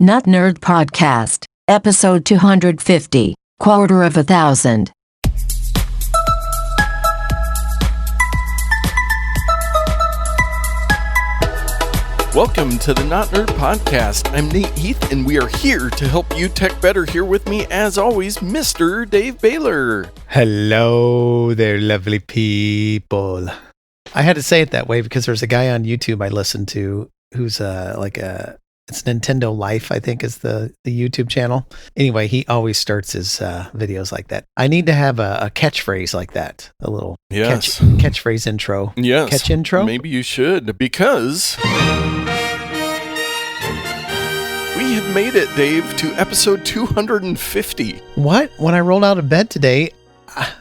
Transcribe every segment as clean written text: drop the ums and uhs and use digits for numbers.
Not Nerd Podcast, episode 250, quarter of 1,000. Welcome to the Not Nerd Podcast. I'm Nate Heath, and we are here to help you tech better. Here with me, as always, Mr. Dave Baylor. Hello there, lovely people. I had to say it that way because there's a guy on YouTube I listened to who's it's Nintendo Life, I think is the YouTube channel. Anyway, he always starts his videos like that. I need to have a catchphrase like that, a little catchphrase intro. Yes. Catch intro? Maybe you should, because we have made it, Dave, to episode 250. What? When I rolled out of bed today,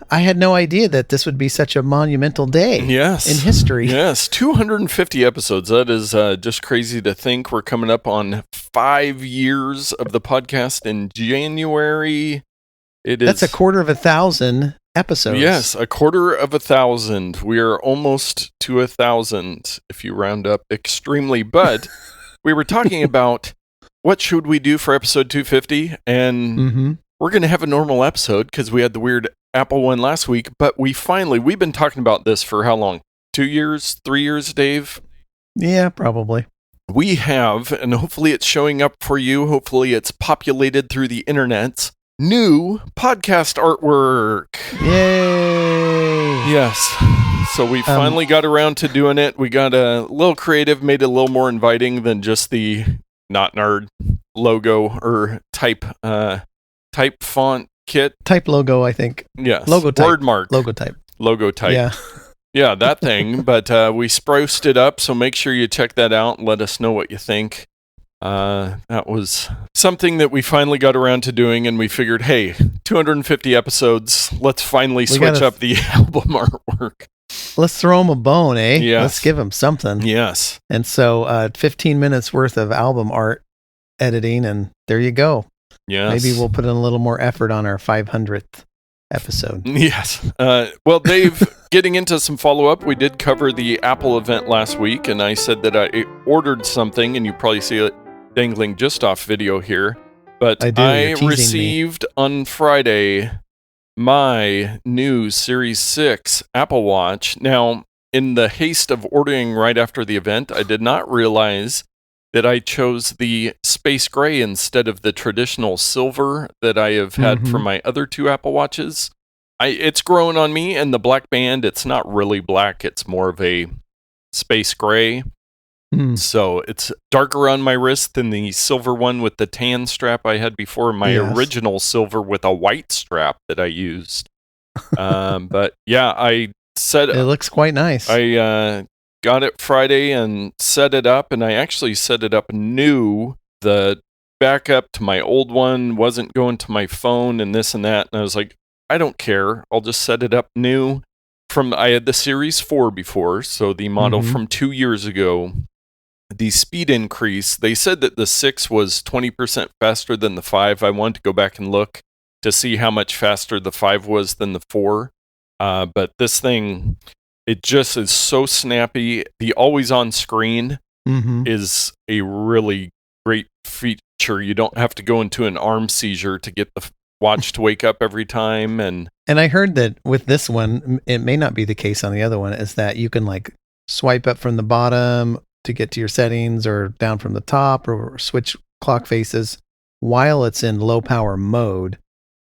I had no idea that this would be such a monumental day in history. Yes, 250 episodes. That is just crazy to think. We're coming up on 5 years of the podcast in January. That's a quarter of 1,000 episodes. Yes, a quarter of 1,000. We are almost to 1,000 if you round up extremely. But we were talking about what should we do for episode 250, and we're going to have a normal episode because we had the weird Apple one last week, but we've been talking about this for how long? 2 years, 3 years, Dave? Yeah, probably. We have, and hopefully it's showing up for you. Hopefully it's populated through the internet. New podcast artwork. Yay! Yes. So we finally got around to doing it. We got a little creative, made it a little more inviting than just the Not Nerd logo or type font kit. Type logo, I think. Yes. Logo type. Word mark. Logo type. Yeah. Yeah, that thing. But we spruced it up, so make sure you check that out and let us know what you think. That was something that we finally got around to doing, and we figured, hey, 250 episodes, let's finally switch up the album artwork. Let's throw them a bone, eh? Yes. Let's give them something. Yes. And so 15 minutes worth of album art editing, and there you go. Yes. Maybe we'll put in a little more effort on our 500th episode. Yes. Well, Dave, getting into some follow-up, we did cover the Apple event last week, and I said that I ordered something, and you probably see it dangling just off video here. But I received on Friday my new Series 6 Apple Watch. Now, in the haste of ordering right after the event, I did not realize that I chose the space gray instead of the traditional silver that I have had for my other two Apple Watches. It's grown on me, and the black band, it's not really black, it's more of a space gray. So it's darker on my wrist than the silver one with the tan strap I had before, my original silver with a white strap that I used. But yeah, it looks quite nice. I got it Friday and set it up, and I actually set it up new. The backup to my old one wasn't going to my phone and this and that, and I was like, I don't care. I'll just set it up new. I had the Series 4 before, so the model from 2 years ago. The speed increase, they said that the 6 was 20% faster than the 5. I wanted to go back and look to see how much faster the 5 was than the 4. But this thing, it just is so snappy. The always-on screen is a really great feature. You don't have to go into an arm seizure to get the watch to wake up every time. And I heard that with this one, it may not be the case on the other one, is that you can like swipe up from the bottom to get to your settings, or down from the top, or switch clock faces while it's in low power mode.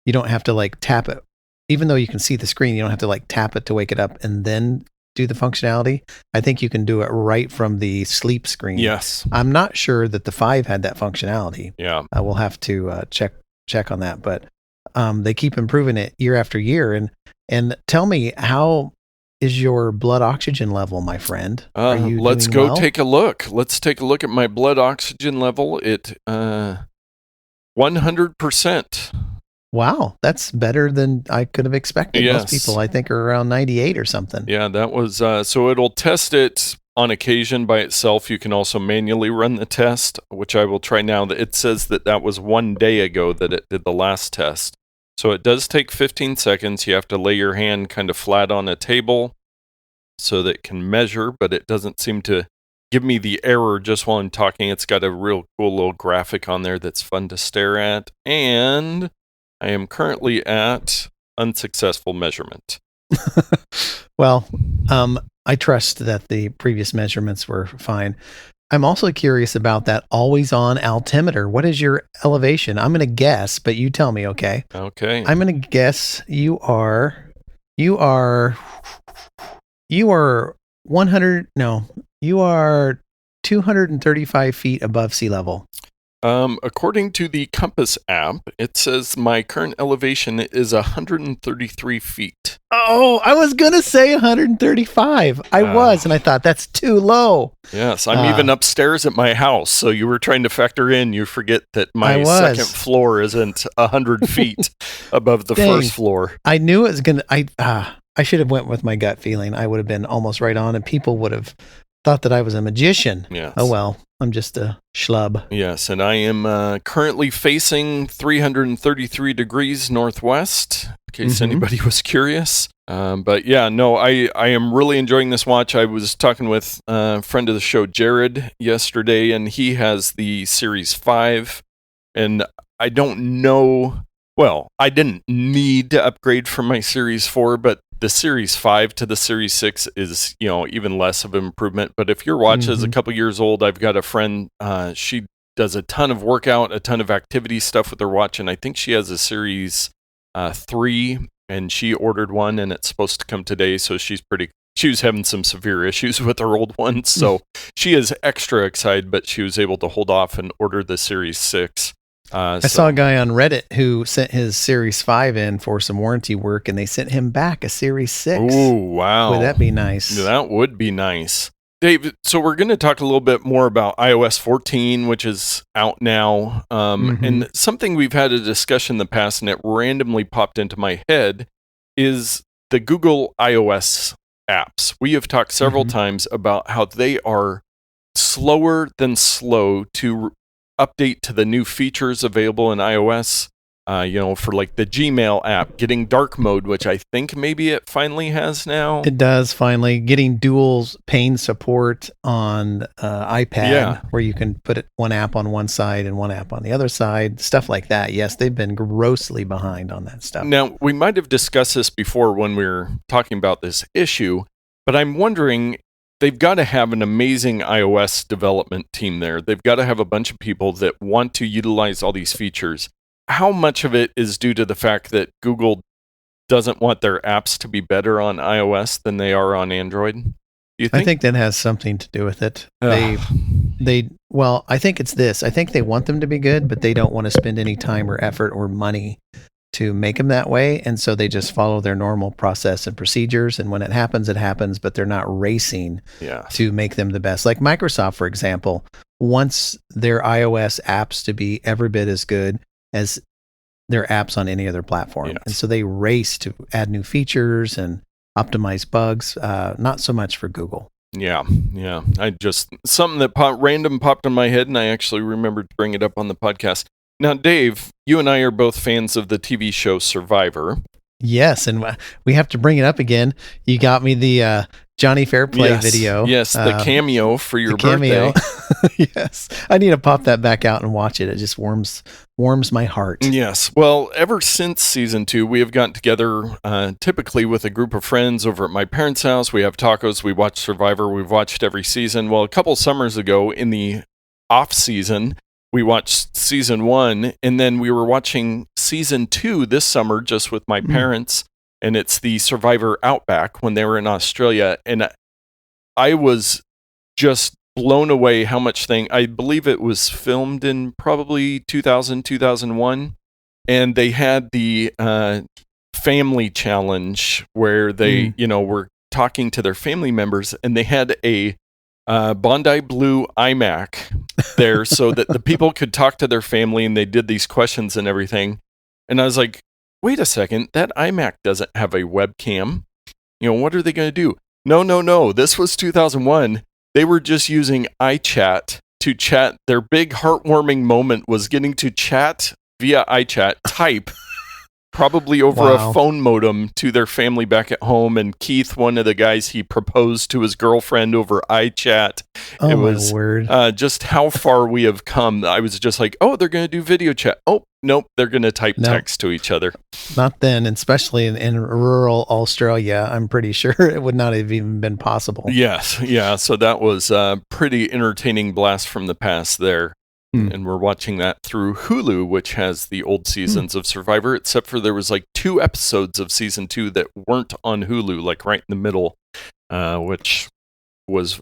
You don't have to like tap it. Even though you can see the screen, you don't have to like tap it to wake it up and then do the functionality. I think you can do it right from the sleep screen. Yes. I'm not sure that the 5 had that functionality. Yeah. We'll have to check on that, but they keep improving it year after year. And tell me, how is your blood oxygen level, my friend? Let's go take a look. Let's take a look at my blood oxygen level. It 100%. Wow, that's better than I could have expected. Yes. Most people, I think, are around 98 or something. Yeah, that was so it'll test it on occasion by itself. You can also manually run the test, which I will try now. It says that was 1 day ago that it did the last test. So it does take 15 seconds. You have to lay your hand kind of flat on a table so that it can measure, but it doesn't seem to give me the error just while I'm talking. It's got a real cool little graphic on there that's fun to stare at. And I am currently at unsuccessful measurement. Well, I trust that the previous measurements were fine. I'm also curious about that always-on altimeter. What is your elevation? I'm going to guess, but you tell me, okay? Okay. I'm going to guess you are 235 feet above sea level. According to the Compass app, it says my current elevation is 133 feet. Oh, I was going to say 135. I was, and I thought that's too low. Yes, I'm even upstairs at my house, so you were trying to factor in. You forget that my second floor isn't 100 feet above the first floor. I knew it was going to... I should have went with my gut feeling. I would have been almost right on, and people would have thought that I was a magician. Yes. Oh, well, I'm just a schlub. Yes, and I am currently facing 333 degrees northwest, in case anybody was curious. But yeah, no, I am really enjoying this watch. I was talking with a friend of the show, Jared, yesterday, and he has the Series 5, and I don't know... Well, I didn't need to upgrade from my Series 4, but the Series 5 to the Series 6 is, even less of an improvement. But if your watch is a couple years old, I've got a friend, she does a ton of workout, a ton of activity stuff with her watch, and I think she has a Series 3, and she ordered one, and it's supposed to come today, so she was having some severe issues with her old one, so she is extra excited, but she was able to hold off and order the Series 6. I saw a guy on Reddit who sent his Series 5 in for some warranty work, and they sent him back a Series 6. Oh, wow. Would that be nice? That would be nice. Dave, so we're going to talk a little bit more about iOS 14, which is out now. And something we've had a discussion in the past, and it randomly popped into my head, is the Google iOS apps. We have talked several times about how they are slower than slow to update to the new features available in iOS, for like the Gmail app, getting dark mode, which I think maybe it finally has now. It does finally. Getting dual pane support on iPad, where you can put one app on one side and one app on the other side, stuff like that. Yes, they've been grossly behind on that stuff. Now, we might have discussed this before when we were talking about this issue, but I'm wondering, they've got to have an amazing iOS development team there. They've got to have a bunch of people that want to utilize all these features. How much of it is due to the fact that Google doesn't want their apps to be better on iOS than they are on Android? You think? I think that has something to do with it. Well, I think it's this. I think they want them to be good, but they don't want to spend any time or effort or money to make them that way. And so they just follow their normal process and procedures. And when it happens, but they're not racing to make them the best. Like Microsoft, for example, wants their iOS apps to be every bit as good as their apps on any other platform. Yes. And so they race to add new features and optimize bugs. Not so much for Google. Yeah. I just, something that popped in my head, and I actually remembered to bring it up on the podcast. Now, Dave, you and I are both fans of the TV show Survivor. Yes, and we have to bring it up again. You got me the Johnny Fairplay video. Yes, the cameo for your birthday. Yes, I need to pop that back out and watch it. It just warms my heart. Yes, well, ever since season 2, we have gotten together typically with a group of friends over at my parents' house. We have tacos. We watch Survivor. We've watched every season. Well, a couple summers ago in the off season, we watched season 1, and then we were watching season 2 this summer just with my parents, and it's the Survivor Outback when they were in Australia, and I was just blown away how much I believe it was filmed in probably 2000, 2001, and they had the family challenge where they, were talking to their family members, and they had a Bondi Blue iMac there so that the people could talk to their family, and they did these questions and everything. And I was like, wait a second, that iMac doesn't have a webcam. What are they going to do? No. This was 2001. They were just using iChat to chat. Their big heartwarming moment was getting to chat via iChat, type probably over Wow. a phone modem to their family back at home. And Keith, one of the guys, he proposed to his girlfriend over iChat. Oh, It my was word. just how far we have come. I was just like, oh, they're going to do video chat. Oh, nope, they're going to type Nope. text to each other. Not then, and especially in rural Australia. I'm pretty sure it would not have even been possible. Yes, yeah. So that was a pretty entertaining blast from the past there. And we're watching that through Hulu, which has the old seasons of Survivor, except for there was like 2 episodes of season 2 that weren't on Hulu, like right in the middle, which was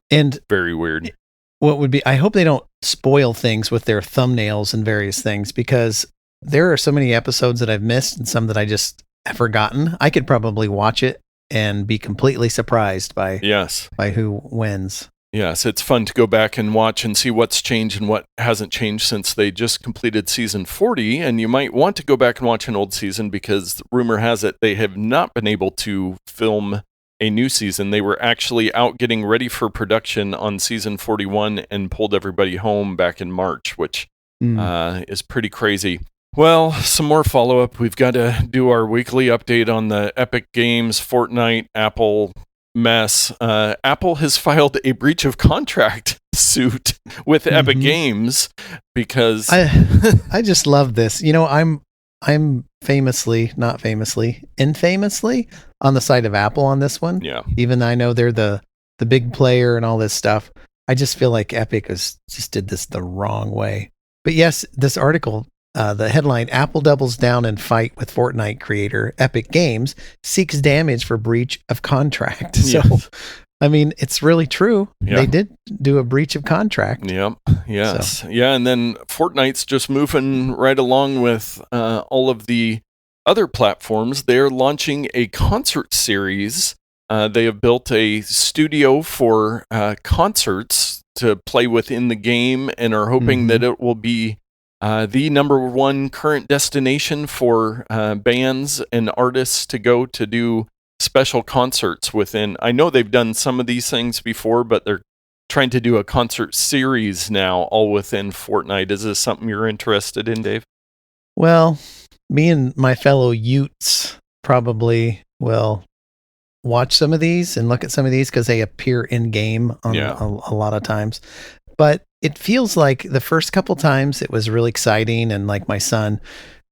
very weird. What would be, I hope they don't spoil things with their thumbnails and various things, because there are so many episodes that I've missed and some that I just have forgotten. I could probably watch it and be completely surprised by who wins. Yes, it's fun to go back and watch and see what's changed and what hasn't changed since they just completed season 40. And you might want to go back and watch an old season because rumor has it they have not been able to film a new season. They were actually out getting ready for production on season 41 and pulled everybody home back in March, which is pretty crazy. Well, some more follow-up. We've got to do our weekly update on the Epic Games, Fortnite, Apple mess. Apple has filed a breach of contract suit with Epic Games because I just love this. You know, I'm infamously on the side of Apple on this one. Yeah. Even though I know they're the big player and all this stuff, I just feel like Epic just did this the wrong way. But yes, this article, the headline, Apple doubles down in fight with Fortnite creator Epic Games, seeks damage for breach of contract. So, I mean, it's really true. Yeah. They did do a breach of contract. Yep. Yes. So. Yeah. And then Fortnite's just moving right along with all of the other platforms. They're launching a concert series. They have built a studio for concerts to play within the game and are hoping that it will be the number one current destination for bands and artists to go to do special concerts within. I know they've done some of these things before, but they're trying to do a concert series now, all within Fortnite. Is this something you're interested in, Dave? Well, me and my fellow Utes probably will watch some of these and look at some of these because they appear in game on a lot of times. But it feels like the first couple times it was really exciting, and like my son,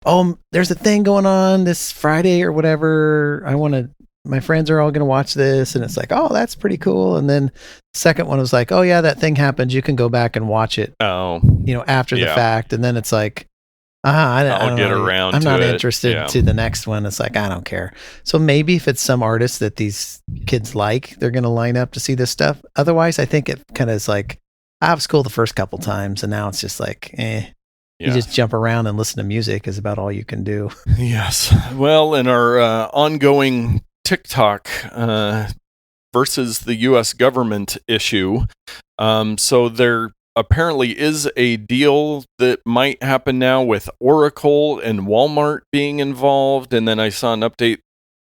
oh, there's a thing going on this Friday or whatever. My friends are all going to watch this, and it's like, oh, that's pretty cool. And then the second one was like, oh yeah, that thing happened. You can go back and watch it. Oh, after the fact. And then it's like, I'll get around to it. I'm not interested to the next one. It's like, I don't care. So maybe if it's some artist that these kids like, they're going to line up to see this stuff. Otherwise, I think it kind of is like, I was cool the first couple times, and now it's just like, You just jump around and listen to music is about all you can do. Yes. Well, in our ongoing TikTok versus the U.S. government issue, so there apparently is a deal that might happen now with Oracle and Walmart being involved, and then I saw an update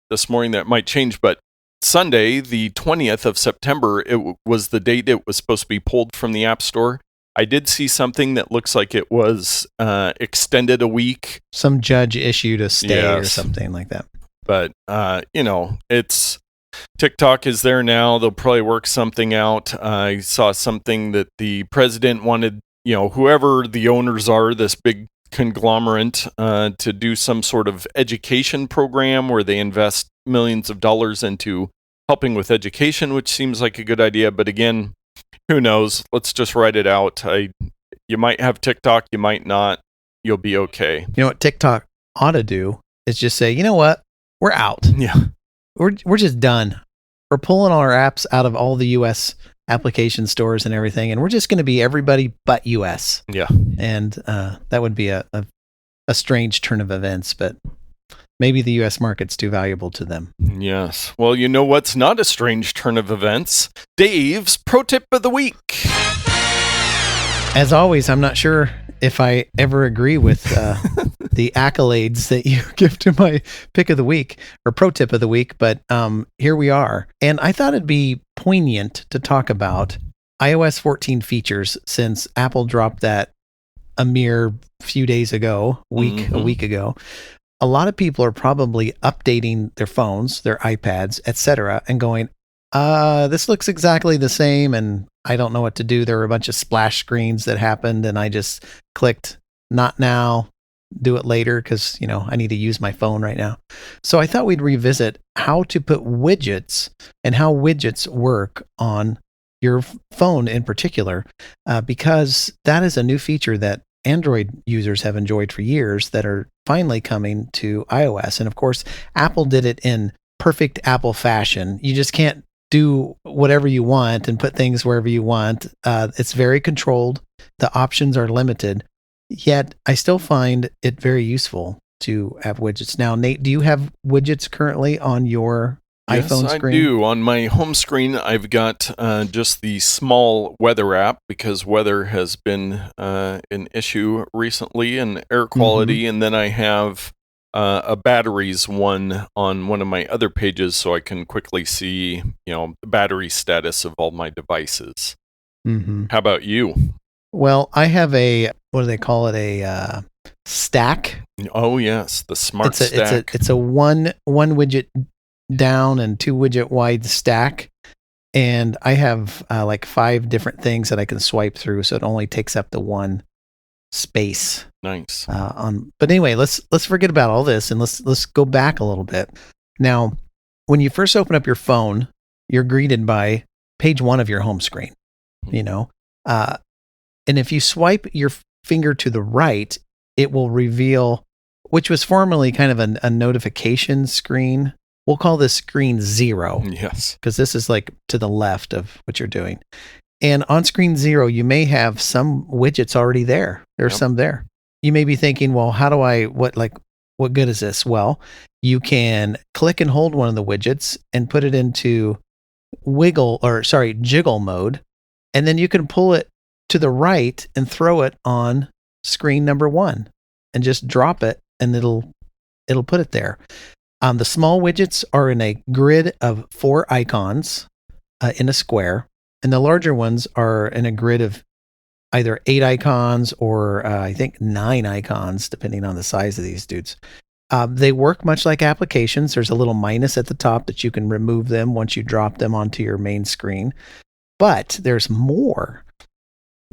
this morning that might change, but Sunday, the 20th of September, it was the date it was supposed to be pulled from the App Store. I did see something that looks like it was extended a week. Some judge issued a stay or something like that. But, it's TikTok is there now. They'll probably work something out. I saw something that the president wanted, whoever the owners are, this big conglomerate, to do some sort of education program where they invest millions of dollars into helping with education, which seems like a good idea. But again, who knows? Let's just write it out. You might have TikTok, you might not. You'll be okay. You know what TikTok ought to do is just say, you know what? We're out. Yeah. We're just done. We're pulling our apps out of all the U.S. application stores and everything, and we're just going to be everybody but U.S. Yeah. And that would be a strange turn of events, but maybe the U.S. market's too valuable to them. Yes. Well, you know what's not a strange turn of events? Dave's Pro Tip of the Week. As always, I'm not sure if I ever agree with the accolades that you give to my pick of the week or pro tip of the week, but here we are. And I thought it'd be poignant to talk about iOS 14 features since Apple dropped that a mere few days ago, a week ago. a lot of people are probably updating their phones, their iPads, etc., and going, this looks exactly the same, and I don't know what to do. There were a bunch of splash screens that happened, and I just clicked not now, do it later, because I need to use my phone right now. So I thought we'd revisit how to put widgets and how widgets work on your phone in particular, because that is a new feature that Android users have enjoyed for years that are finally coming to iOS. And of course, Apple did it in perfect Apple fashion. You just can't do whatever you want and put things wherever you want. It's very controlled. The options are limited. Yet I still find it very useful to have widgets. Now, Nate, do you have widgets currently on your iPhone screen? Yes, I do. On my home screen, I've got just the small weather app because weather has been an issue recently and air quality. And then I have a batteries one on one of my other pages so I can quickly see, the battery status of all my devices. How about you? Well, I have what do they call it? A stack. Oh, yes, the smart stack. It's a one widget down and 2 widget wide stack. And I have like 5 different things that I can swipe through. So it only takes up the one space. Nice. But anyway, let's forget about all this and let's go back a little bit. Now, when you first open up your phone, you're greeted by page 1 of your home screen, and if you swipe your finger to the right, it will reveal, which was formerly kind of a notification screen. We'll call this screen 0. Yes. Because this is like to the left of what you're doing. And on screen 0, you may have some widgets already there. There's some there. You may be thinking, well, what good is this? Well, you can click and hold one of the widgets and put it into jiggle mode. And then you can pull it to the right and throw it on screen number 1 and just drop it and it'll put it there. The small widgets are in a grid of 4 icons in a square, and the larger ones are in a grid of either 8 icons or I think 9 icons, depending on the size of these dudes. They work much like applications. There's a little minus at the top that you can remove them once you drop them onto your main screen. But there's more.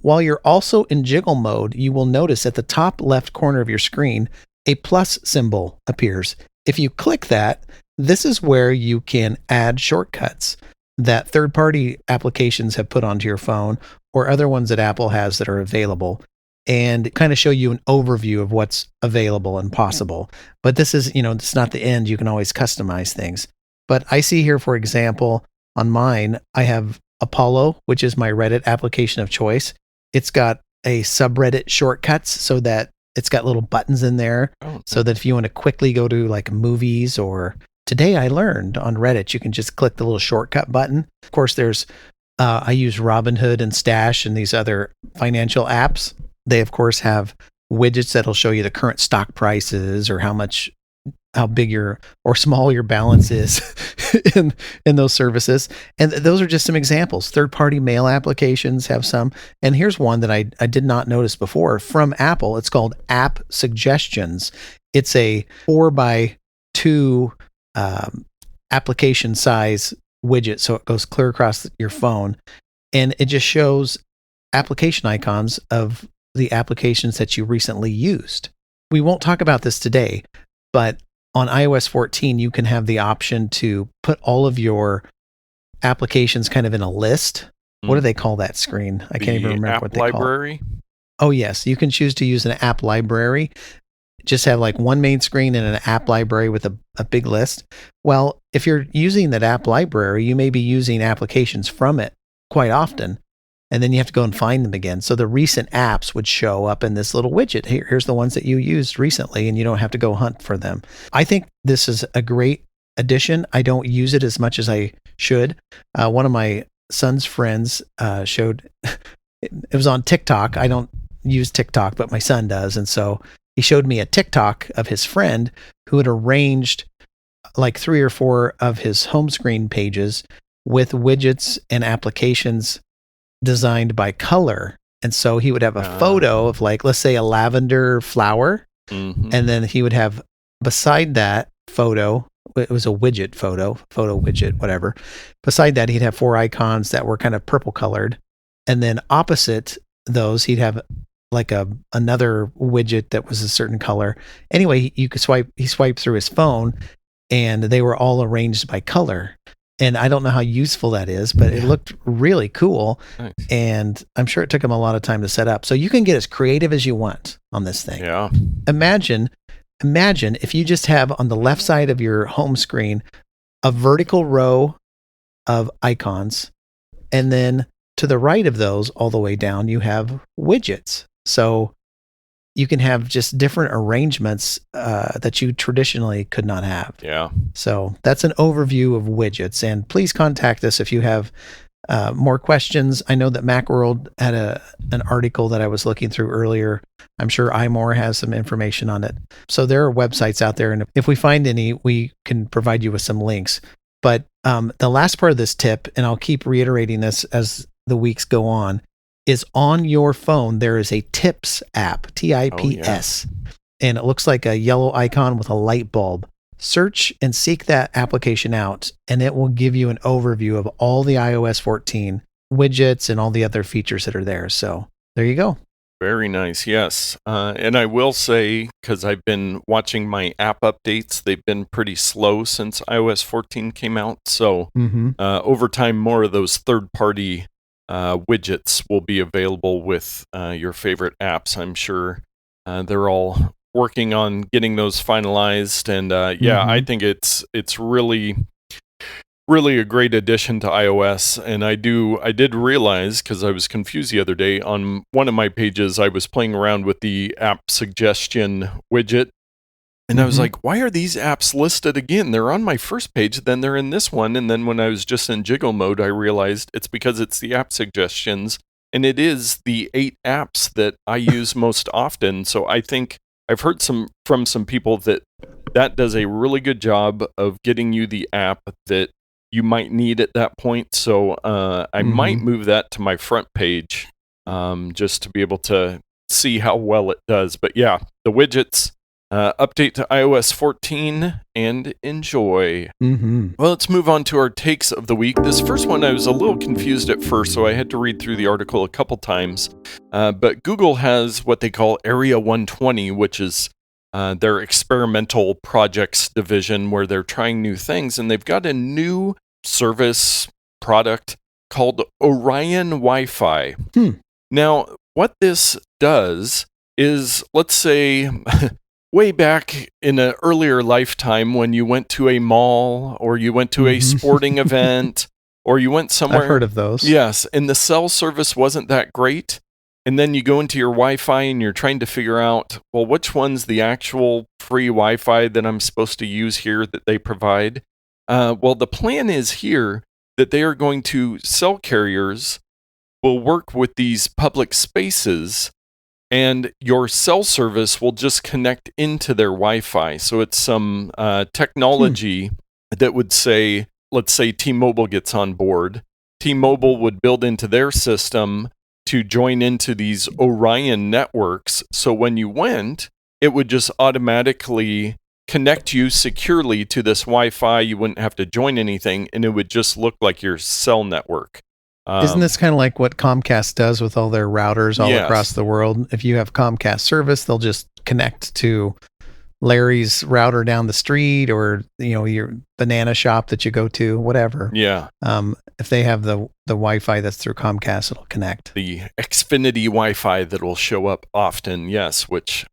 While you're also in jiggle mode, you will notice at the top left corner of your screen, a plus symbol appears. If you click that, this is where you can add shortcuts that third-party applications have put onto your phone or other ones that Apple has that are available, and kind of show you an overview of what's available and possible. But this is, it's not the end. You can always customize things. But I see here, for example, on mine, I have Apollo, which is my Reddit application of choice. It's got a subreddit shortcuts so that it's got little buttons in there so that if you want to quickly go to like movies or today I learned on Reddit, you can just click the little shortcut button. Of course, there's, I use Robinhood and Stash and these other financial apps. They of course have widgets that'll show you the current stock prices or how big or small your balance is in those services. And those are just some examples. Third-party mail applications have some. And here's one that I did not notice before from Apple. It's called App Suggestions. It's a 4x2 application size widget. So it goes clear across your phone. And it just shows application icons of the applications that you recently used. We won't talk about this today, but on iOS 14, you can have the option to put all of your applications kind of in a list. What do they call that screen? I can't even remember what they call it. Library? Oh, yes. You can choose to use an app library. Just have like one main screen and an app library with a big list. Well, if you're using that app library, you may be using applications from it quite often. And then you have to go and find them again. So the recent apps would show up in this little widget. Here's the ones that you used recently, and you don't have to go hunt for them. I think this is a great addition. I don't use it as much as I should. One of my son's friends showed, it was on TikTok. I don't use TikTok, but my son does. And so he showed me a TikTok of his friend who had arranged like 3 or 4 of his home screen pages with widgets and applications designed by color. And so he would have a photo of like, let's say a lavender flower. And then he would have beside that photo, it was a widget photo widget, whatever. Beside that, he'd have 4 icons that were kind of purple colored. And then opposite those, he'd have like another widget that was a certain color. Anyway, you could he swiped through his phone and they were all arranged by color. And I don't know how useful that is, but it looked really cool. Nice. And I'm sure it took him a lot of time to set up. So you can get as creative as you want on this thing. Yeah. Imagine if you just have on the left side of your home screen a vertical row of icons, and then to the right of those, all the way down, you have widgets. So you can have just different arrangements that you traditionally could not have. Yeah. So that's an overview of widgets. And please contact us if you have more questions. I know that Macworld had an article that I was looking through earlier. I'm sure iMore has some information on it. So there are websites out there, and if we find any, we can provide you with some links. But the last part of this tip, and I'll keep reiterating this as the weeks go on, is on your phone, there is a Tips app, TIPS, and it looks like a yellow icon with a light bulb. Search and seek that application out, and it will give you an overview of all the iOS 14 widgets and all the other features that are there. So there you go. Very nice. Yes. And I will say, because I've been watching my app updates, they've been pretty slow since iOS 14 came out. So over time, more of those third-party widgets will be available with your favorite apps. I'm sure they're all working on getting those finalized, and I think it's really a great addition to iOS. And I did realize, because I was confused the other day, on one of my pages I was playing around with the app suggestion widget, and I was like, why are these apps listed again? They're on my first page, then they're in this one, and then when I was just in jiggle mode, I realized it's because it's the app suggestions, and it is the 8 apps that I use most often. So I think I've heard from some people that does a really good job of getting you the app that you might need at that point. So I might move that to my front page just to be able to see how well it does. But yeah, the widgets, update to iOS 14 and enjoy. Well, let's move on to our takes of the week. This first one, I was a little confused at first, so I had to read through the article a couple times. But Google has what they call Area 120, which is their experimental projects division where they're trying new things. And they've got a new service product called Orion Wi-Fi. Now, what this does is, let's say, way back in an earlier lifetime when you went to a mall or you went to a sporting event or you went somewhere. I've heard of those. Yes, and the cell service wasn't that great. And then you go into your Wi-Fi and you're trying to figure out, well, which one's the actual free Wi-Fi that I'm supposed to use here that they provide? Well, the plan is here that they are going to, cell carriers will work with these public spaces, and your cell service will just connect into their Wi-Fi. So it's some technology that would say, let's say T-Mobile gets on board. T-Mobile would build into their system to join into these Orion networks. So when you went, it would just automatically connect you securely to this Wi-Fi. You wouldn't have to join anything, and it would just look like your cell network. Isn't this kind of like what Comcast does with all their routers all across the world? If you have Comcast service, they'll just connect to Larry's router down the street, or your banana shop that you go to, whatever. Yeah. If they have the Wi-Fi that's through Comcast, it'll connect. The Xfinity Wi-Fi that will show up often, yes, which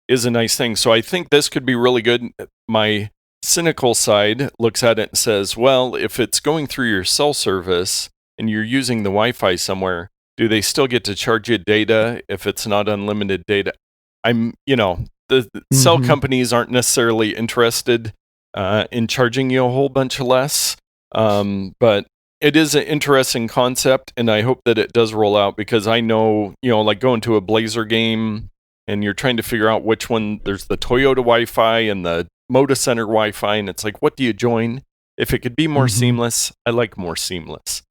is a nice thing. So I think this could be really good. My cynical side looks at it and says, well, if it's going through your cell service and you're using the Wi-Fi somewhere, do they still get to charge you data if it's not unlimited data? The cell companies aren't necessarily interested in charging you a whole bunch less, but it is an interesting concept, and I hope that it does roll out, because I know, like going to a Blazer game and you're trying to figure out which one, there's the Toyota Wi-Fi and the Moda Center Wi-Fi, and it's like, what do you join? If it could be more seamless, I like more seamless.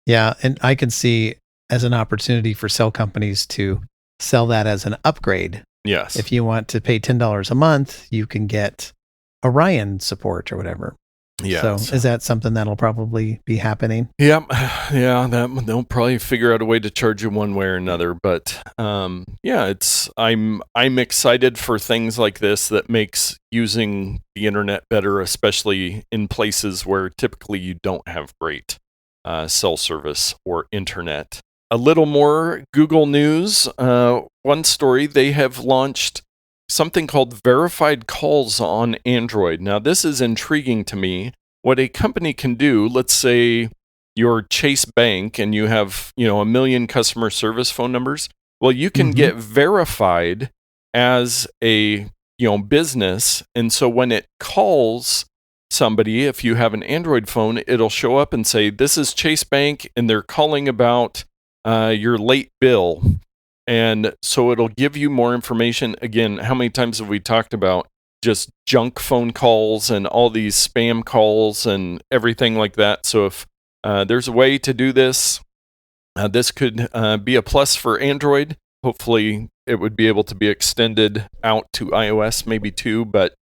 Yeah, and I can see as an opportunity for cell companies to sell that as an upgrade Yes. If you want to pay $10 a month, you can get Orion support or whatever. Yes. So is that something that'll probably be happening? Yep. Yeah, they'll probably figure out a way to charge you one way or another. But yeah, I'm excited for things like this that makes using the internet better, especially in places where typically you don't have great cell service or internet. A little more Google News. One story, they have launched something called verified calls on Android. Now, this is intriguing to me. What a company can do, let's say you're Chase Bank and you have, 1 million customer service phone numbers. Well, you can get verified as a, business. And so when it calls somebody, if you have an Android phone, it'll show up and say, this is Chase Bank and they're calling about your late bill. And so it'll give you more information. Again, how many times have we talked about just junk phone calls and all these spam calls and everything like that? So if there's a way to do this, this could be a plus for Android. Hopefully it would be able to be extended out to iOS maybe too, but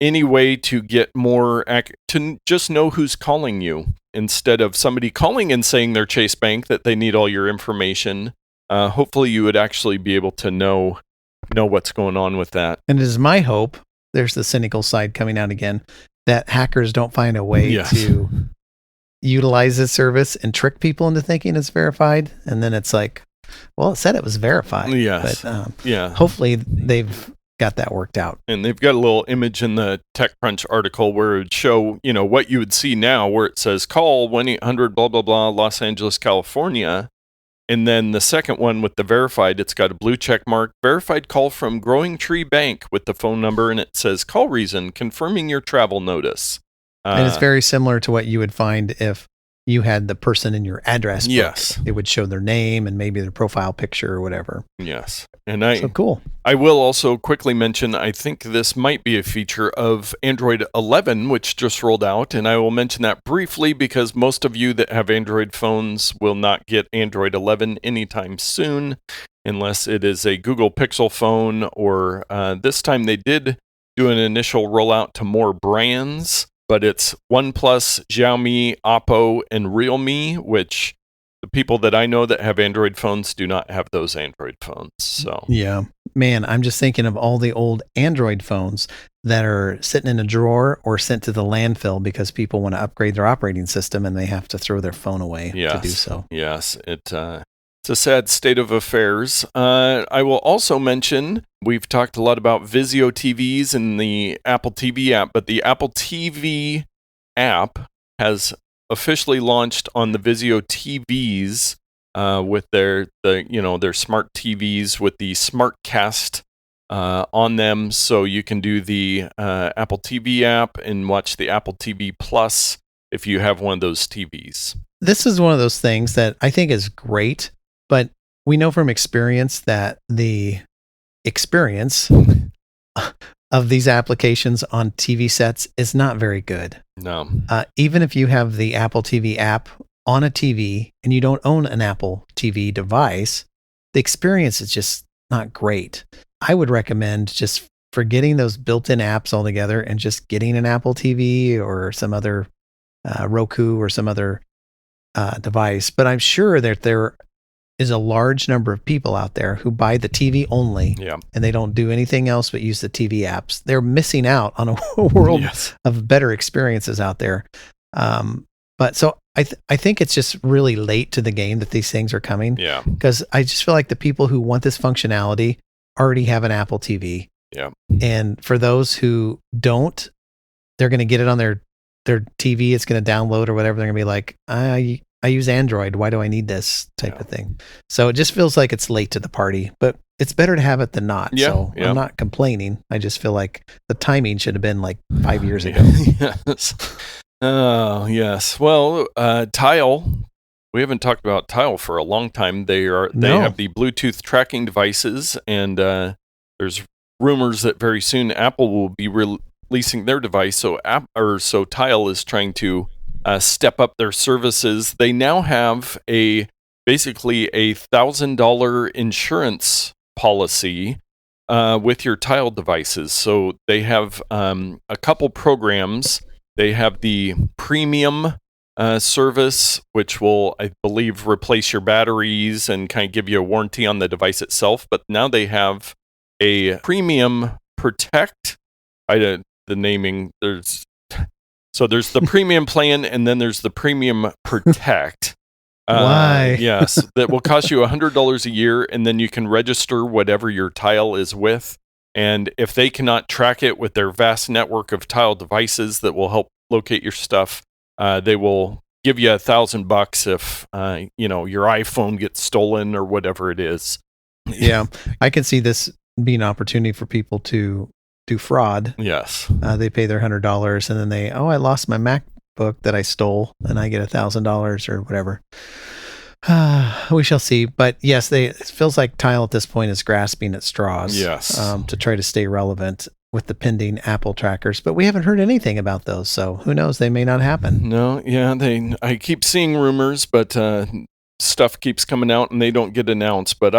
any way to get more to just know who's calling you instead of somebody calling and saying they're Chase Bank, that they need all your information. Hopefully you would actually be able to know what's going on with that. And it is my hope, there's the cynical side coming out again, that hackers don't find a way to utilize this service and trick people into thinking it's verified. And then it's like, well, it said it was verified. Yes. But hopefully they've got that worked out. And they've got a little image in the TechCrunch article where it would show, what you would see now, where it says call 1-800 blah, blah, blah, Los Angeles, California. And then the second one with the verified, it's got a blue check mark, verified call from Growing Tree Bank with the phone number, and it says call reason, confirming your travel notice. And it's very similar to what you would find if you had the person in your address book. Yes. It would show their name and maybe their profile picture or whatever. Yes. And so cool. I will also quickly mention, I think this might be a feature of Android 11, which just rolled out. And I will mention that briefly because most of you that have Android phones will not get Android 11 anytime soon, unless it is a Google Pixel phone, or this time they did do an initial rollout to more brands. But it's OnePlus, Xiaomi, Oppo, and Realme, which the people that I know that have Android phones do not have those Android phones. So yeah, man, I'm just thinking of all the old Android phones that are sitting in a drawer or sent to the landfill because people want to upgrade their operating system and they have to throw their phone away to do so. Yes, it's a sad state of affairs. I will also mention, we've talked a lot about Vizio TVs and the Apple TV app, but the Apple TV app has officially launched on the Vizio TVs with their smart TVs with the SmartCast on them, so you can do the Apple TV app and watch the Apple TV Plus if you have one of those TVs. This is one of those things that I think is great. But we know from experience that the experience of these applications on TV sets is not very good. No. Even if you have the Apple TV app on a TV and you don't own an Apple TV device, the experience is just not great. I would recommend just forgetting those built-in apps altogether and just getting an Apple TV or some other Roku or some other device. But I'm sure that there is a large number of people out there who buy the TV only and they don't do anything else but use the TV apps. They're missing out on a world of better experiences out there. But so I think it's just really late to the game that these things are coming. Yeah. Because I just feel like the people who want this functionality already have an Apple TV. Yeah. And for those who don't, they're going to get it on their TV. It's going to download or whatever. They're going to be like, I use Android. Why do I need this type of thing? So it just feels like it's late to the party, but it's better to have it than not. So I'm not complaining. I just feel like the timing should have been like 5 years ago. Yes. Oh, yes. Well, Tile. We haven't talked about Tile for a long time. They have the Bluetooth tracking devices, and there's rumors that very soon Apple will be releasing their device. So Tile is trying to step up their services. They now have basically a $1,000 insurance policy with your tile devices. So they have a couple programs. They have the premium service, which will, I believe, replace your batteries and kind of give you a warranty on the device itself. But now they have a premium protect. The naming, there's the premium plan, and then there's the premium protect. Why? Yes, that will cost you $100 a year, and then you can register whatever your tile is with. And if they cannot track it with their vast network of tile devices that will help locate your stuff, they will give you $1,000 if your iPhone gets stolen or whatever it is. Yeah, I can see this being an opportunity for people to do fraud. Yes, they pay their $100 and then I lost my MacBook that I stole, and I get $1,000 or whatever. We shall see. But yes, it feels like Tile at this point is grasping at straws. Yes, to try to stay relevant with the pending Apple trackers, but we haven't heard anything about those, so who knows? They may not happen. No, yeah, I keep seeing rumors, but stuff keeps coming out and they don't get announced. But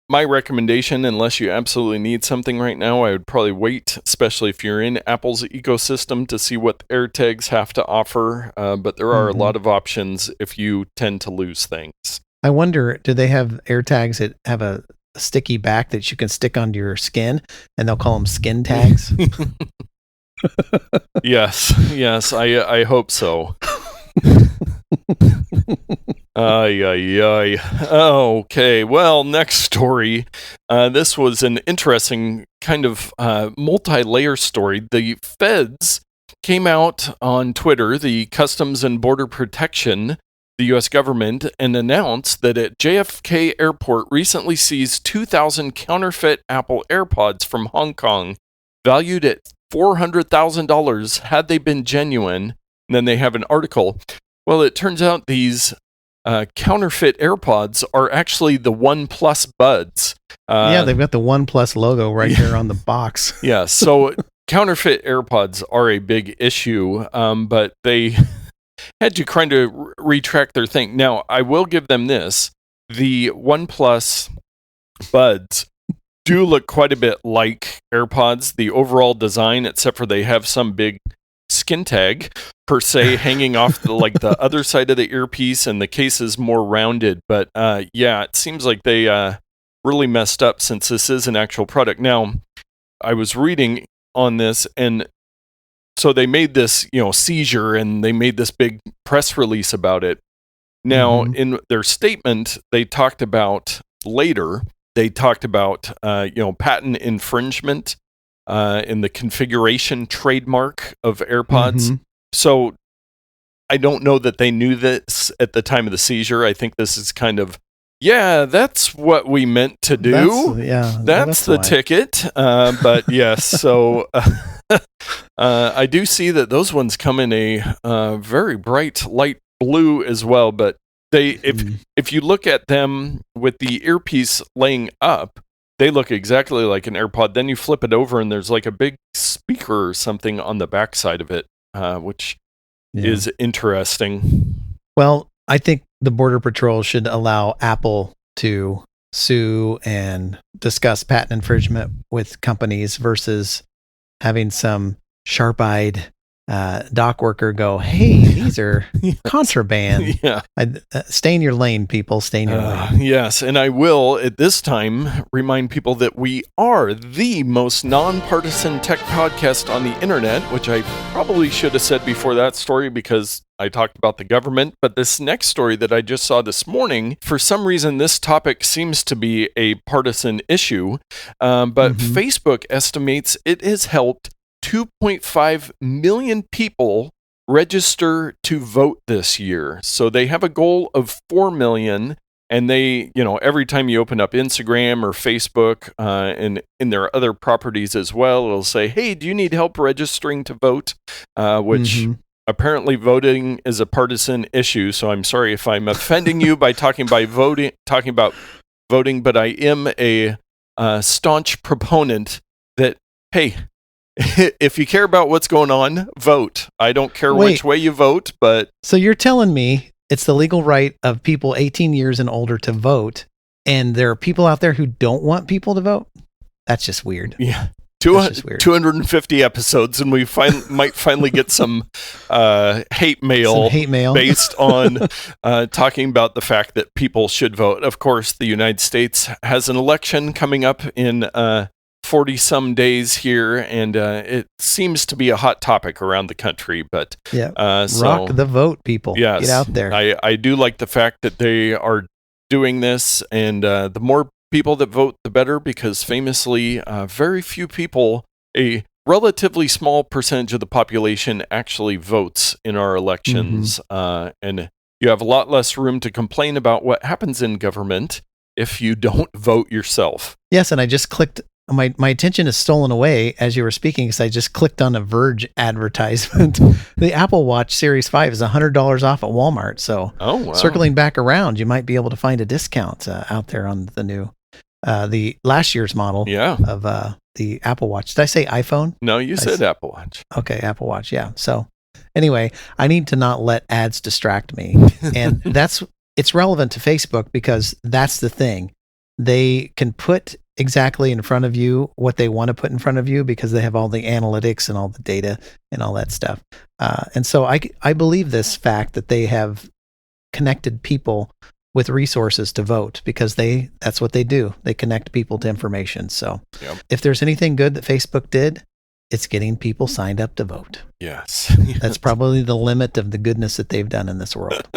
my recommendation, unless you absolutely need something right now, I would probably wait, especially if you're in Apple's ecosystem, to see what AirTags have to offer. But there are a lot of options if you tend to lose things. I wonder, do they have AirTags that have a sticky back that you can stick onto your skin, and they'll call them skin tags? Yes, I hope so. Okay, well, next story. This was an interesting kind of multi-layer story. The feds came out on Twitter, the Customs and Border Protection, the U.S. government, and announced that at JFK Airport recently seized 2,000 counterfeit Apple AirPods from Hong Kong, valued at $400,000 had they been genuine. And then they have an article. Well, it turns out these counterfeit AirPods are actually the OnePlus Buds. Yeah, they've got the OnePlus logo right there on the box. Yeah, so counterfeit AirPods are a big issue, but they had to kind of retract their thing. Now, I will give them this. The OnePlus Buds do look quite a bit like AirPods, the overall design, except for they have some big skin tag per se hanging off the other side of the earpiece, and the case is more rounded. But yeah, it seems like they really messed up since this is an actual product. Now, I was reading on this, and so they made this seizure, and they made this big press release about it. Now, in their statement, they talked about patent infringement in the configuration trademark of AirPods. So I don't know that they knew this at the time of the seizure. I think this is kind of, that's what we meant to do. That's the ticket. But yes, so I do see that those ones come in a very bright light blue as well. But if you look at them with the earpiece laying up, they look exactly like an AirPod. Then you flip it over, and there's like a big speaker or something on the backside of it, which is interesting. Well, I think the Border Patrol should allow Apple to sue and discuss patent infringement with companies versus having some sharp-eyed dock worker go, hey, these are contraband. Stay in your lane, people. Stay in your lane. Yes, and I will at this time remind people that we are the most nonpartisan tech podcast on the internet, which I probably should have said before that story because I talked about the government. But this next story that I just saw this morning, for some reason, this topic seems to be a partisan issue. But Facebook estimates it has helped 2.5 million people register to vote this year. So they have a goal of 4 million. And they, every time you open up Instagram or Facebook and in their other properties as well, it'll say, hey, do you need help registering to vote? Which apparently voting is a partisan issue. So I'm sorry if I'm offending you by talking about voting, but I am a staunch proponent that, hey, if you care about what's going on, vote. I don't care which way you vote, but... So you're telling me it's the legal right of people 18 years and older to vote, and there are people out there who don't want people to vote? That's just weird. Yeah. That's just weird. 250 episodes, and we might finally get some hate mail based on talking about the fact that people should vote. Of course, the United States has an election coming up in 40-some days here, and it seems to be a hot topic around the country. But rock the vote, people. Yes, get out there. I do like the fact that they are doing this, and the more people that vote, the better, because famously, very few people, a relatively small percentage of the population actually votes in our elections. And you have a lot less room to complain about what happens in government if you don't vote yourself. Yes, and I just clicked. My attention is stolen away as you were speaking because I just clicked on a Verge advertisement. The Apple Watch Series 5 is $100 off at Walmart. So circling back around, you might be able to find a discount out there on the new, the last year's model of the Apple Watch. Did I say iPhone? No, you said Apple Watch. Okay, Apple Watch. Yeah. So anyway, I need to not let ads distract me. And it's relevant to Facebook because that's the thing. They can put exactly in front of you what they want to put in front of you because they have all the analytics and all the data and all that stuff. And so I believe this fact that they have connected people with resources to vote because that's what they do. They connect people to information. So if there's anything good that Facebook did, it's getting people signed up to vote. Yes. That's probably the limit of the goodness that they've done in this world.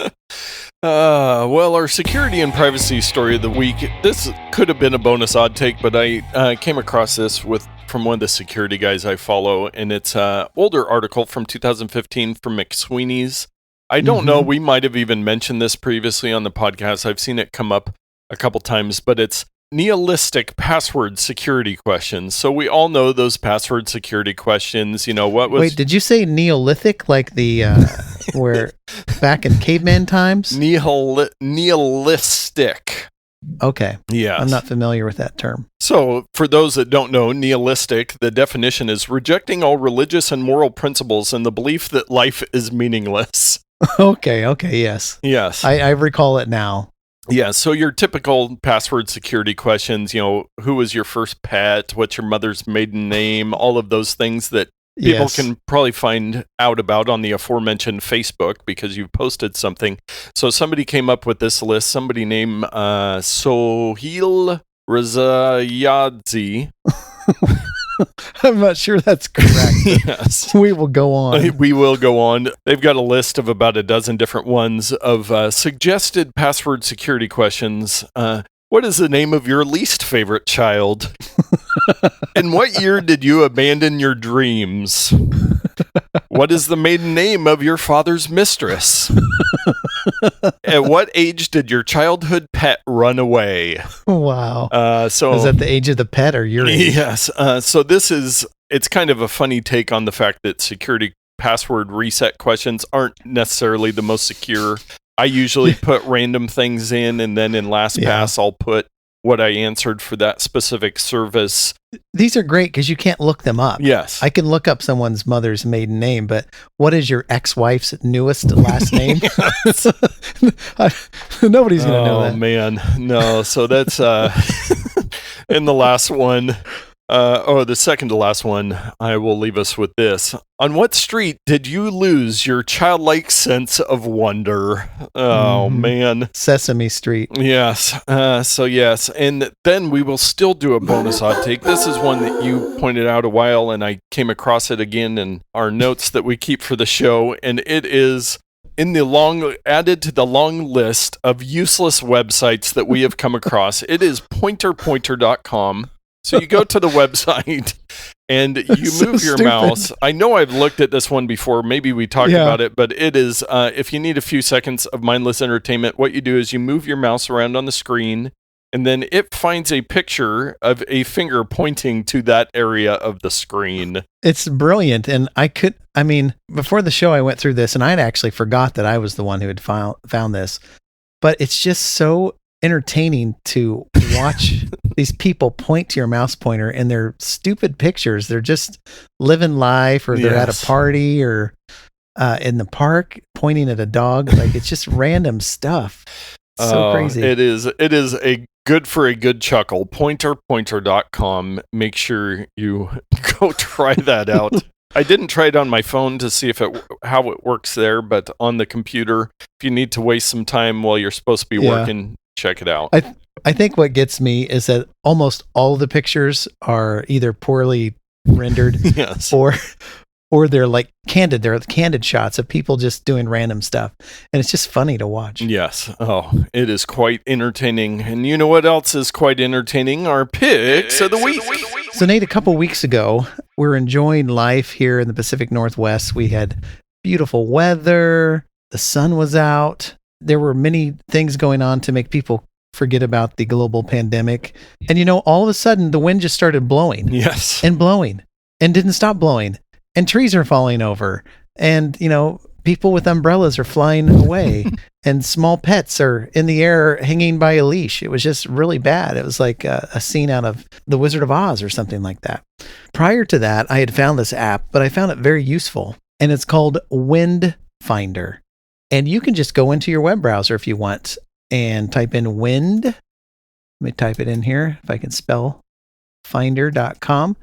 Well, our security and privacy story of the week, this could have been a bonus odd take, but I came across this from one of the security guys I follow, and it's an older article from 2015 from McSweeney's. I don't know, we might have even mentioned this previously on the podcast. I've seen it come up a couple times, but it's nihilistic password security questions. So we all know those password security questions. Wait, did you say Neolithic, like the where back in caveman times? Nihilistic. Okay. Yeah. I'm not familiar with that term. So for those that don't know, nihilistic, the definition is rejecting all religious and moral principles and the belief that life is meaningless. Okay, yes. Yes. I recall it now. Yeah, so your typical password security questions, who was your first pet, what's your mother's maiden name, all of those things that people can probably find out about on the aforementioned Facebook because you've posted something. So somebody came up with this list, somebody named Soheil Rezayadzi. I'm not sure that's correct. Yes. We will go on. We will go on. They've got a list of about a dozen different ones of suggested password security questions. What is the name of your least favorite child? In what year did you abandon your dreams? What is the maiden name of your father's mistress? At what age did your childhood pet run away? Wow. So is that the age of the pet or your age? Yes. So it's kind of a funny take on the fact that security password reset questions aren't necessarily the most secure. I usually put random things in, and then in LastPass, I'll put what I answered for that specific service. These are great because you can't look them up. Yes. I can look up someone's mother's maiden name, but what is your ex-wife's newest last name? Nobody's going to know that. Oh, man. No, so that's in the last one. The second to last one, I will leave us with this. On what street did you lose your childlike sense of wonder? Oh, man. Sesame Street. Yes. Yes. And then we will still do a bonus odd take. This is one that you pointed out a while, and I came across it again in our notes that we keep for the show. And it is added to the long list of useless websites that we have come across. It is pointerpointer.com. So you go to the website and you move your mouse. I know I've looked at this one before. Maybe we talked about it, but it is, if you need a few seconds of mindless entertainment, what you do is you move your mouse around on the screen, and then it finds a picture of a finger pointing to that area of the screen. It's brilliant. And before the show, I went through this, and I'd actually forgot that I was the one who had found this. But it's just so entertaining to watch these people point to your mouse pointer and they're stupid pictures. They're just living life, or they're at a party, or in the park pointing at a dog. Like, it's just random stuff. So crazy. It is a good for a good chuckle. Pointer.com. Make sure you go try that out. I didn't try it on my phone to see how it works there, but on the computer, if you need to waste some time while you're supposed to be working, check it out. I think what gets me is that almost all the pictures are either poorly rendered Yes. or they're like candid. They're candid shots of people just doing random stuff. And it's just funny to watch. Yes. Oh, it is quite entertaining. And you know what else is quite entertaining? Our picks of the week. So Nate, a couple weeks ago, we're enjoying life here in the Pacific Northwest. We had beautiful weather. The sun was out. There were many things going on to make people forget about the global pandemic. And all of a sudden the wind just started blowing. Yes. And blowing and didn't stop blowing. And trees are falling over. And, people with umbrellas are flying away. And small pets are in the air hanging by a leash. It was just really bad. It was like a scene out of The Wizard of Oz or something like that. Prior to that, I had found this app, but I found it very useful. And it's called Wind Finder. And you can just go into your web browser if you want and type in wind. Let me type it in here if I can spell finder.com.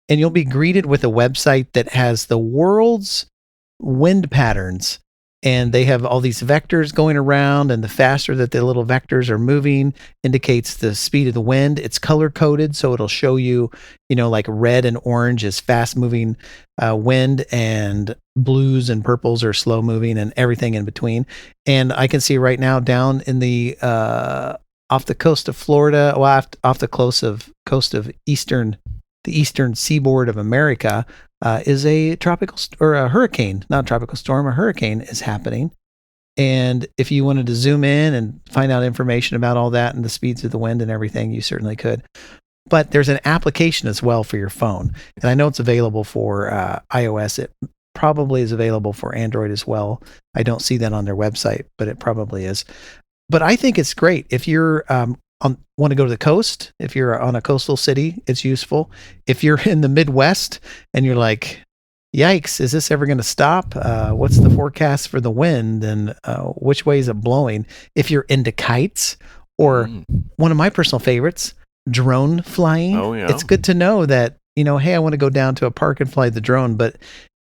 And you'll be greeted with a website that has the world's wind patterns. And they have all these vectors going around, and the faster that the little vectors are moving indicates the speed of the wind. It's color coded, so it'll show you, like red and orange is fast moving wind, and blues and purples are slow moving, and everything in between. And I can see right now down in the off the coast of Florida, off the coast of the eastern seaboard of America, is a hurricane is happening. And if you wanted to zoom in and find out information about all that and the speeds of the wind and everything, you certainly could. But there's an application as well for your phone. And I know it's available for iOS. It probably is available for Android as well. I don't see that on their website, but it probably is. But I think it's great. If you're want to go to the coast, if you're on a coastal city, it's useful. If you're in the Midwest and you're like, yikes, is this ever going to stop? What's the forecast for the wind, and which way is it blowing? If you're into kites, or one of my personal favorites, drone flying. Oh, yeah. It's good to know that, hey, I want to go down to a park and fly the drone, but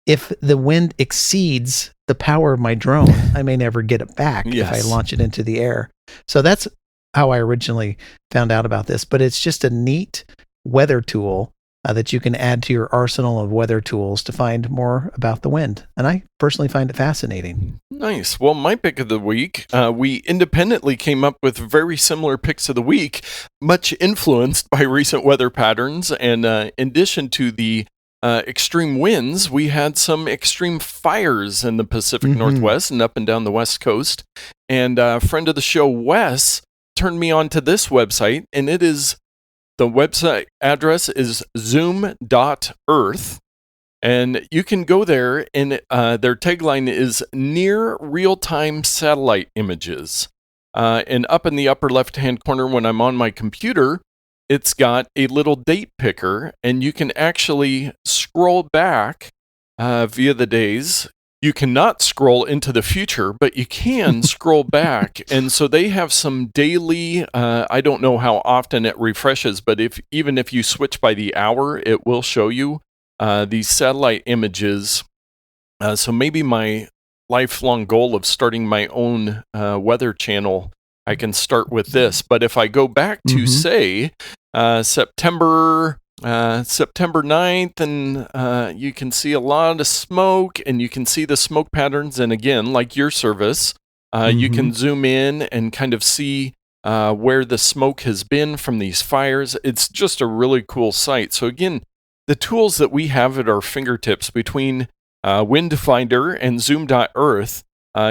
if the wind exceeds the power of my drone, I may never get it back if I launch it into the air. So that's how I originally found out about this, but it's just a neat weather tool that you can add to your arsenal of weather tools to find more about the wind. And I personally find it fascinating. Nice. Well, my pick of the week, we independently came up with very similar picks of the week, much influenced by recent weather patterns. And in addition to the extreme winds, we had some extreme fires in the Pacific Northwest and up and down the West Coast. And a friend of the show, Wes, turned me on to this website, and the website address is Zoom.earth, and you can go there, and their tagline is near real-time satellite images. And up in the upper left-hand corner, when I'm on my computer, it's got a little date picker, and you can actually scroll back via the days. You cannot scroll into the future, but you can scroll back. And so they have some daily, I don't know how often it refreshes, but even if you switch by the hour, it will show you these satellite images. So maybe my lifelong goal of starting my own weather channel, I can start with this. But if I go back to, say, September 9th, and you can see a lot of smoke, and you can see the smoke patterns. And again, like your service, you can zoom in and kind of see where the smoke has been from these fires. It's just a really cool site. So again, the tools that we have at our fingertips between Wind Finder and Zoom.earth,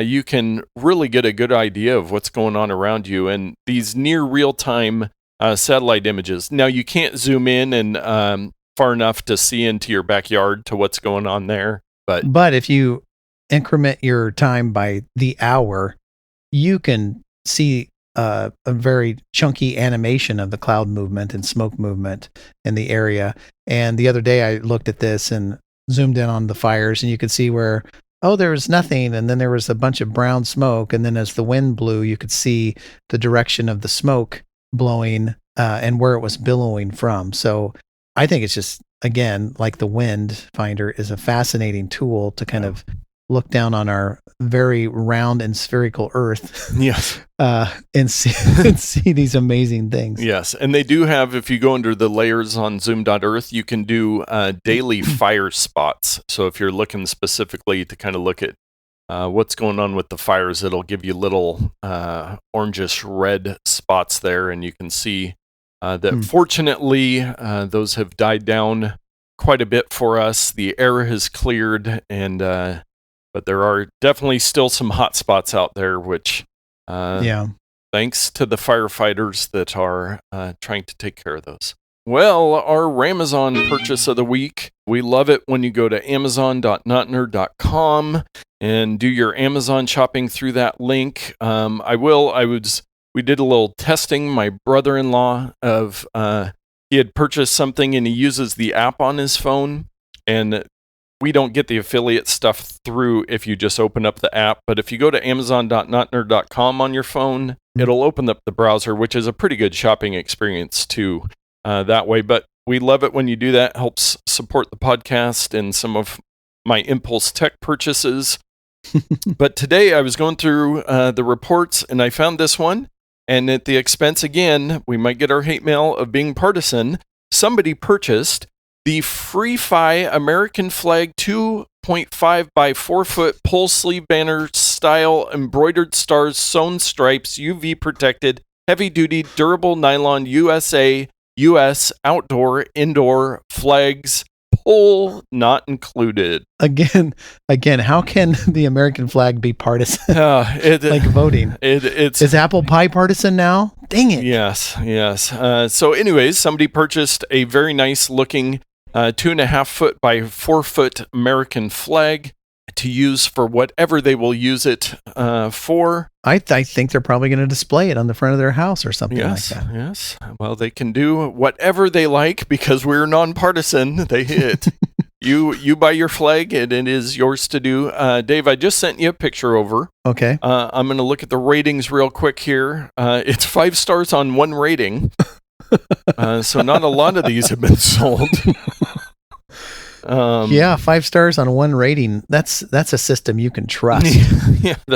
you can really get a good idea of what's going on around you. And these near real-time satellite images. Now, you can't zoom in and far enough to see into your backyard to what's going on there. But if you increment your time by the hour, you can see a very chunky animation of the cloud movement and smoke movement in the area. And the other day I looked at this and zoomed in on the fires, and you could see where oh, there was nothing. And then there was a bunch of brown smoke. And then as the wind blew, you could see the direction of the smoke blowing and where it was billowing from. So I think it's just, again, like the wind finder is a fascinating tool to kind of look down on our very round and spherical Earth. Yes. And see these amazing things. Yes. And they do have, if you go under the layers on Zoom.earth, you can do daily fire spots. So if you're looking specifically to kind of look at what's going on with the fires, it'll give you little orangish red spots there. And you can see that fortunately, those have died down quite a bit for us. The air has cleared, and but there are definitely still some hot spots out there, which thanks to the firefighters that are trying to take care of those. Well, our Ramazon purchase of the week, we love it when you go to amazon.notnerd.com and do your Amazon shopping through that link. We did a little testing. My brother-in-law he had purchased something and he uses the app on his phone, and we don't get the affiliate stuff through if you just open up the app. But if you go to amazon.notnerd.com on your phone, it'll open up the browser, which is a pretty good shopping experience too that way. But we love it when you do that. It helps support the podcast and some of my impulse tech purchases. But today I was going through the reports and I found this one. And at the expense, again, we might get our hate mail of being partisan, somebody purchased the FreeFi American flag 2.5 by 4 foot pull sleeve banner style embroidered stars, sewn stripes, UV protected, heavy duty, durable nylon USA, US outdoor, indoor flags, pull not included. Again, how can the American flag be partisan? Like voting. Is apple pie partisan now? Dang it. Yes. So anyways, somebody purchased a very nice looking 2.5 foot by 4 foot American flag to use for whatever they will use it for. I think they're probably going to display it on the front of their house or something like that. Yes. Well, they can do whatever they like because we're nonpartisan. You buy your flag and it is yours to do. Dave, I just sent you a picture over. Okay. I'm going to look at the ratings real quick here. It's 5 stars on 1 rating. So not a lot of these have been sold. 5 stars on 1 rating. That's a system you can trust.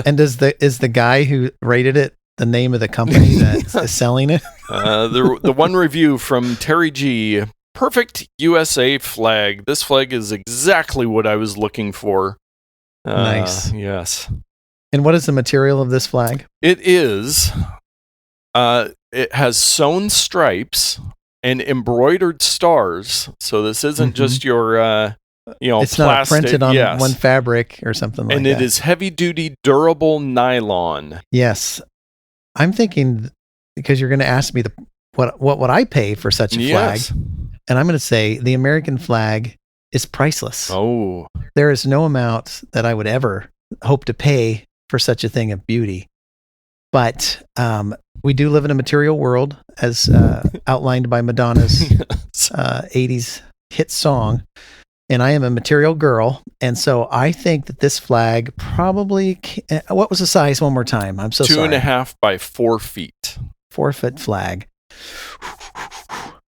And is the guy who rated it the name of the company that is selling it? The one review from Terry G. Perfect USA flag. This flag is exactly what I was looking for. Nice. Yes. And what is the material of this flag? It is. It has sewn stripes and embroidered stars. So this isn't just your, it's plastic. Not printed on one fabric or something like that. And it is heavy-duty, durable nylon. Yes. I'm thinking, because you're going to ask me what would I pay for such a flag? And I'm going to say the American flag is priceless. Oh. There is no amount that I would ever hope to pay for such a thing of beauty. But we do live in a material world, as outlined by Madonna's 80s hit song. And I am a material girl. And so I think that this flag probably, what was the size one more time? I'm so sorry. 2.5 by 4 feet. 4 foot flag.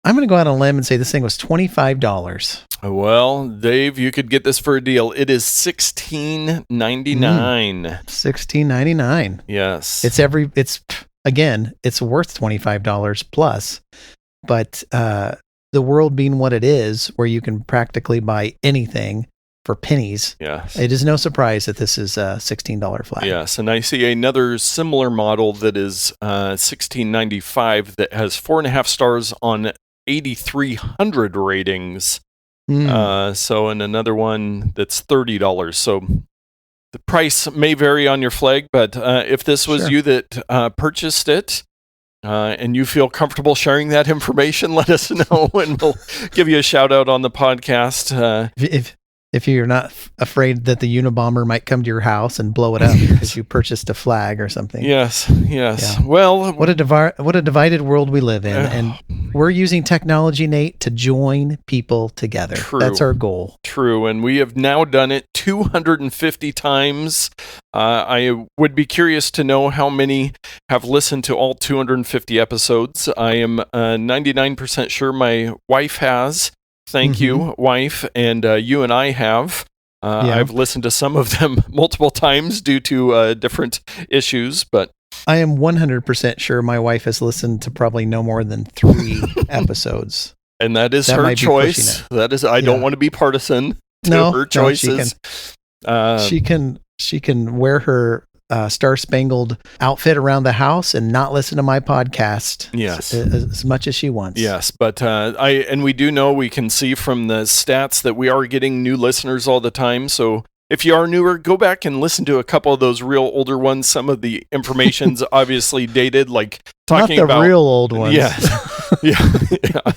I'm going to go out on a limb and say this thing was $25. Well, Dave, you could get this for a deal. It is $16.99. $16.99. Yes. It's worth $25 plus, but the world being what it is, where you can practically buy anything for pennies. Yes. It is no surprise that this is a $16 flag. Yes, and I see another similar model that is $16.95 that has 4.5 stars on 8,300 ratings. So, and another one that's $30. So the price may vary on your flag, but if this was you that purchased it, and you feel comfortable sharing that information, let us know and we'll give you a shout out on the podcast. If you're not afraid that the Unabomber might come to your house and blow it up because you purchased a flag or something. Yes. Yeah. Well, what a divided world we live in, and we're using technology, Nate, to join people together. True. That's our goal. True, and we have now done it 2 250 times. I would be curious to know how many have listened to all 250 episodes. I am 99% sure my wife has. Thank you, wife. And you and I have. I've listened to some of them multiple times due to different issues, but I am 100% sure my wife has listened to probably no more than 3 episodes. And that is her choice. That is, I don't want to be partisan to her choices. She can wear her Star Spangled outfit around the house and not listen to my podcast. Yes, as much as she wants. Yes, but we do know, we can see from the stats that we are getting new listeners all the time. So if you are newer, go back and listen to a couple of those real older ones. Some of the information's obviously dated, like talking not the about real old ones. Yes. yeah.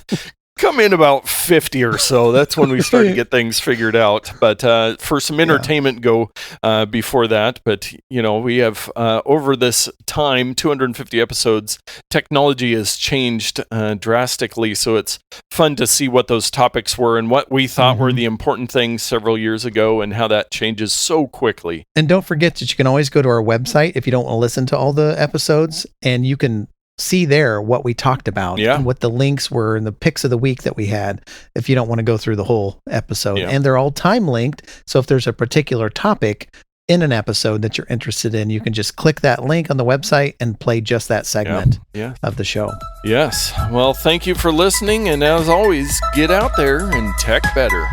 Come in about 50 or so. That's when we start to get things figured out. But for some entertainment, go before that. But, we have over this time, 250 episodes, technology has changed drastically. So it's fun to see what those topics were and what we thought were the important things several years ago and how that changes so quickly. And don't forget that you can always go to our website if you don't want to listen to all the episodes, and you can see there what we talked about and what the links were and the picks of the week that we had if you don't want to go through the whole episode. And they're all time linked. So if there's a particular topic in an episode that you're interested in, you can just click that link on the website and play just that segment of the show. Yes. Well, thank you for listening. And as always, get out there and tech better.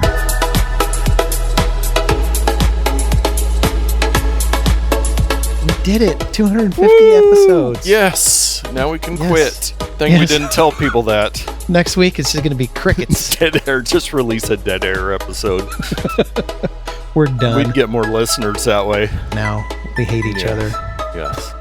We did it. 250 episodes. Yes. Now we can quit. We didn't tell people that. Next week, it's just going to be crickets. Dead air. Just release a dead air episode. We're done. We'd get more listeners that way. Now we hate each other. Yes.